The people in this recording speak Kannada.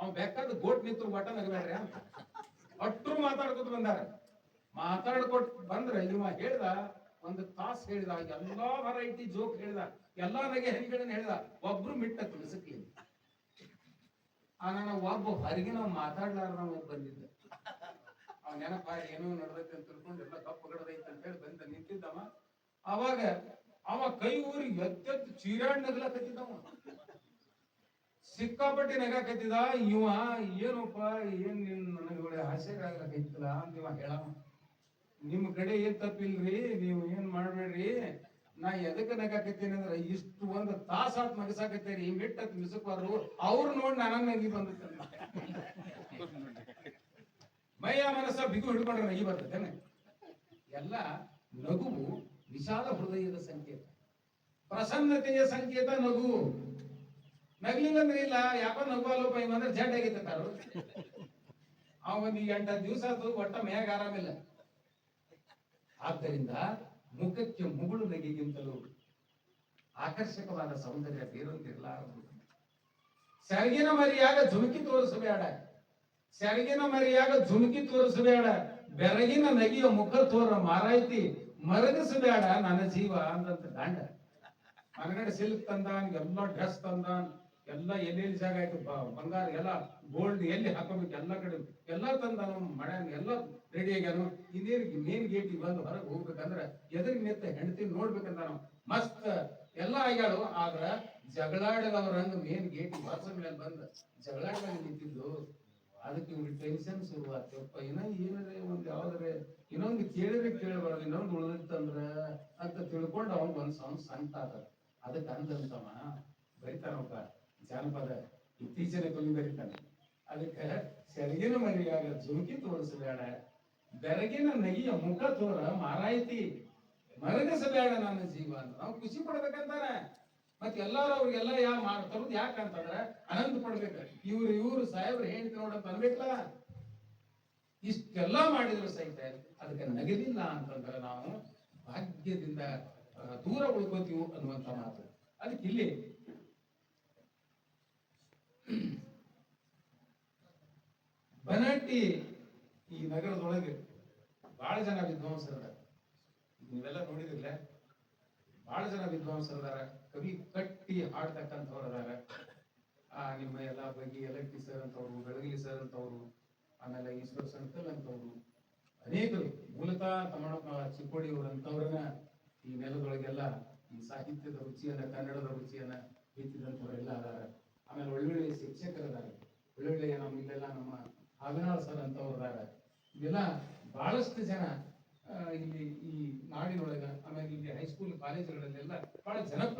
ಅವ್ ಬೇಕಾದ ಗೋಟ್ ನಿಂತು ಒಟ್ಟ ನಗಬೇಡ್ರಿ ಅಂತ ಅಟ್ರು ಮಾತಾಡ್ಕೊತ ಬಂದಾರ. ಮಾತಾಡ್ಕೊಟ್ ಬಂದ್ರೆ ಇವ ಹೇಳ್ದ, ಒಂದು ತಾಸ್ ಹೇಳಿದ, ಎಲ್ಲಾ ವೆರೈಟಿ ಜೋಕ್ ಹೇಳ್ದ, ಎಲ್ಲಾ ನಗೆ ಹನಿಗಳನ್ನ ಹೇಳ್ದ, ಒಬ್ರು ಮಿಟ್ಟ ತಿಳಿಸಕ್ಲಿ. ನಾನು ಒಬ್ಬ ಹೊರಗಿನ ಮಾತಾಡ್ಲಾರ ಒಬ್ಬ ಬಂದಿದ್ದ. ಅವ್ ನೆನಪ ಏನೋ ನಡೆದೈತೆ ಅಂತ ತಿಳ್ಕೊಂಡು ಎಲ್ಲ ಕಪ್ಪು ಗಡದೈತೆ ಅಂತ ಹೇಳಿ ಬಂದ ನಿಂತಿದ್ದವ. ಅವಾಗ ಅವ ಕೈ ಊರಿ ಎತ್ತೆತ್ತು ಚೀರಾಡ್ ನಗ್ಲಾಕತ್ತಿದ್ದವ, ಸಿಕ್ಕಾಪಟ್ಟಿ ನಗಾಕತ್ತಿದ. ಇವ ಏನಪ್ಪ ಏನ್ ನಿನ್ ನನಗೆ ಹಾಸ್ಯಗಾಗ್ಲಕೈತಿಲ್ಲ ಅಂತ ಇವ ಹೇಳವ. ನಿಮ್ ಕಡೆ ಏನ್ ತಪ್ಪಿಲ್ರಿ, ನೀವು ಏನ್ ಮಾಡ್ಬೇಡ್ರಿ, ನಾ ಎದಕ್ಕೆ ನಗಾಕತ್ತೀನಿ ಅಂದ್ರೆ ಇಷ್ಟು ಒಂದು ತಾಸಾತ್ ನಗಸಾಕತ್ತೇರಿ, ಮಿಟ್ಟತ್ ಮಿಸಕ್ಬಾರ್ದು, ಅವ್ರು ನೋಡಿ ನನ್ನ ನಗಿ ಬಂದ ಮೈಯ ಮನಸ್ಸ ಬಿಗು ಹಿಡ್ಕೊಂಡ್ರೆ ನಗಿ ಬರ್ತೇನೆ. ಎಲ್ಲ ನಗುವು ವಿಶಾಲ ಹೃದಯದ ಸಂಕೇತ, ಪ್ರಸನ್ನತೆಯ ಸಂಕೇತ ನಗು. ನಗ್ಲಿಲ್ಲ ಅಂದ್ರೆ ಇಲ್ಲ, ಯಾಕೋ ನಗುವಲ್ಲಪ್ಪ ಇವ ಅಂದ್ರೆ ಜಡ್ ಆಗಿತ್ತಾರು. ಅವ ಒಂದು 8 ದಿವಸ ಒಟ್ಟ ಮೇಗ ಆರಾಮಿಲ್ಲ. ಆದ್ದರಿಂದ ಮುಖಕ್ಕೆ ಮುಗುಳು ನಗೆಗಿಂತಲೂ ಆಕರ್ಷಕವಾದ ಸೌಂದರ್ಯ ಬೇರೊಂದಿರಲಾರದು. ಸೆರಗಿನ ಮರಿಯಾಗ ಧುಮುಕಿ ತೋರಿಸಬೇಡ, ಸೆರಗಿನ ಮರಿಯಾಗ ಧುಮುಕಿ ತೋರಿಸಬೇಡ, ಬೆರಗಿನ ನಗಿಯ ಮುಖ ತೋರ ಮಾರಾಯ್ತಿ, ಮರಗಿಸಬೇಡ ನನ್ನ ಜೀವ ಅಂದಂತ ದಾಂಡ. ಮನಗಡೆ ಸಿಲ್ಕ್ ತಂದಾನ್, ಎಲ್ಲ ಡ್ರೆಸ್ ತಂದಾನ್, ಎಲ್ಲ ಎಲ್ಲೆಲ್ಲಿ ಜಾಗ ಆಯ್ತು ಬಂಗಾರ ಎಲ್ಲ ಗೋಲ್ಡ್ ಎಲ್ಲಿ ಹಾಕೋಬೇಕು ಎಲ್ಲ ಕಡೆ ಎಲ್ಲ ತಂದಾನು, ಮಡ್ಯಾನ ಎಲ್ಲ ರೆಡಿ ಆಗ್ಯಾನು. ಇನ್ನೇನು ಮೇನ್ ಗೇಟಿಗೆ ಬಂದು ಹೊರಗೆ ಹೋಗ್ಬೇಕಂದ್ರೆ ಎದುರಿಗೆ ನಿಂತ ಹೆಂಡತಿ ನೋಡ್ಬೇಕಂತ ನಾವು ಮಸ್ತ್ ಎಲ್ಲ ಆಗ್ಯಾಳು. ಆದ್ರ ಜಗಳಾಡದವ್ರಂಗ ಮೇನ್ ಗೇಟಿಗೆ ವಾಸ ಮೇಲೆ ಬಂದ ಜಗಳಾಡ್ದಾಗ ನಿಂತಿದ್ದು. ಅದಕ್ಕೆ ಇವ್ರಿಗೆ ಟೆನ್ಷನ್ ಶುರುವಾಗ್ತಪ್ಪ, ಏನರೇ ಒಂದ್ ಯಾವ್ದಾರೆ ಇನ್ನೊಂದು ಕೇಳಿದ್ರೆ ಕೇಳಬಾರ್ದು, ಇನ್ನೊಂದು ಉಳಿದಿತ್ತಂದ್ರ ಅಂತ ತಿಳ್ಕೊಂಡು ಅವಂಗ ಒಂದ್ ಸಂತ ಅದ. ಅದಕ್ಕೆ ಅಂದಂತವ ಬರಿತಾನಪ್ಪ ಜಾನಪದ, ಇತ್ತೀಚಿನ ಕವಿ ಬರಿತಾನೆ. ಅದಕ್ಕೆ ಸೆರಗಿನ ಮರಿಯಾಗ ಜುಮುಕಿ ತೋರಿಸಬೇಡ, ಬೆರಗಿನ ನಗಿಯ ಮುಖ ತೋರ ಮಾರಾಯ್ತಿ, ಮರಗಿಸಬೇಡ ನನ್ನ ಜೀವ ಅಂತ ನಾವು ಖುಷಿ ಪಡ್ಬೇಕಂತಾನೆ. ಮತ್ತೆ ಎಲ್ಲಾರು ಅವ್ರಿಗೆಲ್ಲ ತರುದು ಯಾಕಂತಂದ್ರೆ ಆನಂದ ಪಡ್ಬೇಕ. ಇವ್ರು ಸಾಹೇಬ್ರು ಹೇಳ್ತಿ ನೋಡಂತ ಅನ್ಬೇಕಲ್ಲ. ಇಷ್ಟೆಲ್ಲ ಮಾಡಿದ್ರು ಸಹಿತ ಅದಕ್ಕೆ ನಗಲಿಲ್ಲ ಅಂತಂದ್ರೆ ನಾವು ಭಾಗ್ಯದಿಂದ ದೂರ ಉಳ್ಕೋತೀವಿ ಅನ್ನುವಂತ ಮಾತು. ಅದಕ್ಕೆ ಇಲ್ಲಿ ಬನಹಟ್ಟಿ ಈ ನಗರದೊಳಗೆ ಬಹಳ ಜನ ವಿದ್ವಾಂಸರ, ನೀವೆಲ್ಲ ನೋಡಿದಿಲ್ಲ, ಬಹಳ ಜನ ವಿದ್ವಾಂಸರದಾರ, ಕವಿ ಕಟ್ಟಿ ಹಾಡ್ತಕ್ಕಂಥವ್ರು ಅದಾರ. ನಿಮ್ಮ ಎಲ್ಲ ಬಗ್ಗೆ ಎಲಕ್ಟಿ ಸರ್ ಅಂತವ್ರು, ಬೆಳಗಲಿ ಸರ್ ಅಂತವ್ರು, ಆಮೇಲೆ ಈಶ್ವರ್ ಸಂಕಲ್ ಅಂತವ್ರು, ಅನೇಕರು ಮೂಲತಃ ತಮ್ಮಣ್ಣ ಚಿಕ್ಕೋಡಿಯವರು ಅಂತವ್ರನ್ನ ಈ ನೆಲದೊಳಗೆಲ್ಲ ಈ ಸಾಹಿತ್ಯದ ರುಚಿಯನ್ನ, ಕನ್ನಡದ ರುಚಿಯನ್ನ ಬಿತ್ತಿದಂಥವರೆಲ್ಲ ಅದಾರ. ಆಮೇಲೆ ಒಳ್ಳೊಳ್ಳೆ ಶಿಕ್ಷಕರದಾರ, ಒಳ್ಳೊಳ್ಳೆ ಇಲ್ಲೆಲ್ಲ ನಮ್ಮ ಹಾಗನಾಳ್ ಸರ್ ಅಂತವ್ರು ಅದಾರ. ಇವೆಲ್ಲ ಬಹಳಷ್ಟು ಜನ ಇಲ್ಲಿ ಈ ನಾಡಿನೊಳಗ, ಆಮೇಲೆ ಇಲ್ಲಿ ಹೈಸ್ಕೂಲ್ ಕಾಲೇಜುಗಳಲ್ಲೆಲ್ಲ ಬಹಳ ಜನಪ್ರಿಯ